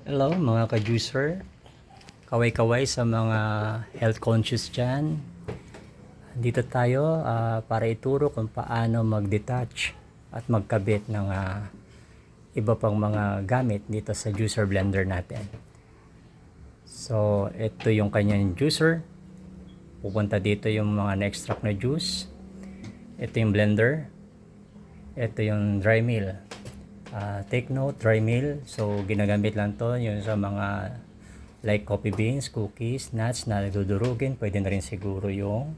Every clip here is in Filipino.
Hello mga ka-juicer, kaway-kaway sa mga health conscious dyan. Dito tayo para ituro kung paano mag-detach at magkabit ng iba pang mga gamit dito sa juicer blender natin. So ito yung kanyang juicer. Pupunta dito yung mga na-extract na juice. Ito yung blender. Ito yung dry mill. Take note, dry mill. So ginagamit lang to yung sa mga like coffee beans, cookies, nuts na dudurugin. Pwede na rin siguro yung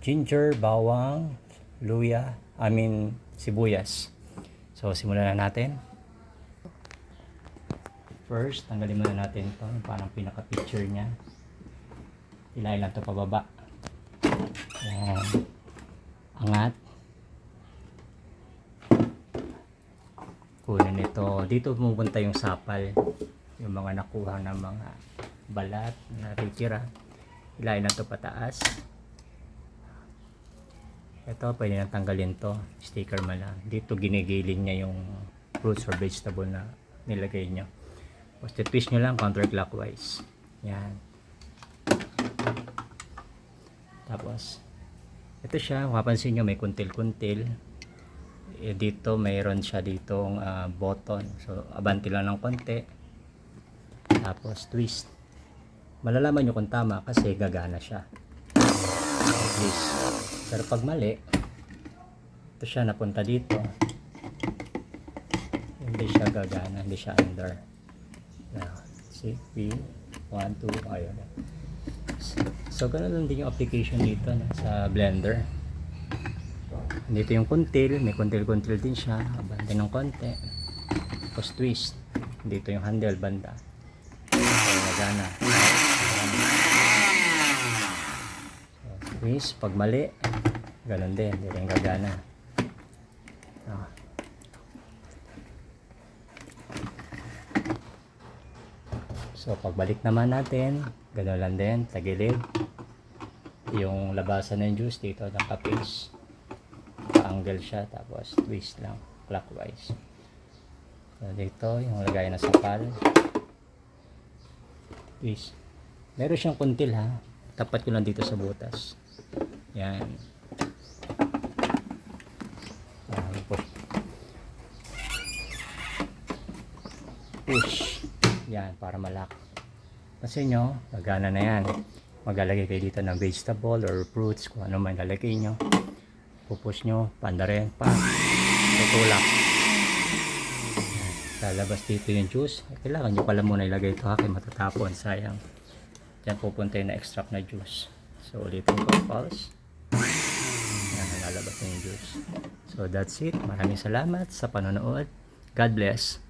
ginger, bawang, luya, sibuyas. So simulan na natin. First, tanggalin muna natin to, parang pinaka picture nya. Ilayin lang to pababa. Ayan. Angat. Kunin ito. Dito pumupunta yung sapal, yung mga nakuha ng mga balat na natitira. Ilayin na ito pataas. Ito pwede nang tanggalin to, sticker man lang. Dito ginigiling niya yung fruits or vegetable na nilagay nyo. Tapos twist nyo lang counterclockwise. Yan. Tapos ito siya, mapapansin nyo may kuntil-kuntil. Dito mayroon siya ditong button, so abante lang ng konti, tapos twist. Malalaman nyo kung tama kasi gagana siya, twist. Pero pag mali, ito siya napunta dito, hindi siya gagana, hindi siya under. Now, see, 1, 2, ayun. So ganun lang din yung application dito sa blender. Dito yung kuntil, may kuntil-kuntil din siya, abante ng konti. Tapos twist. Dito yung handle banda. So, nagana. So, twist, pag mali, ganun din, hindi rin gagana. So, pagbalik naman natin, ganun lang din, tagilid. Yung labasan ng juice dito, naka-paste. Angle siya, tapos twist lang clockwise. So dito yung lagay na sapal, twist. Meron siyang kuntil ha, tapat ko lang dito sa butas. Yan. Push. Yan, para malak. Kasi nyo, nagana na yan. Maglalagay kayo dito ng vegetable or fruits, kung ano man lalagay nyo. Pupush nyo, panda rin, tutulak. Lalabas dito yung juice. Kailangan nyo pala muna ilagay ito kaya matatapon, sayang. Diyan pupunta yung na-extract na juice. So ulitin ko, pulse. Yan, lalabas na yung juice. So that's it. Maraming salamat sa panonood. God bless.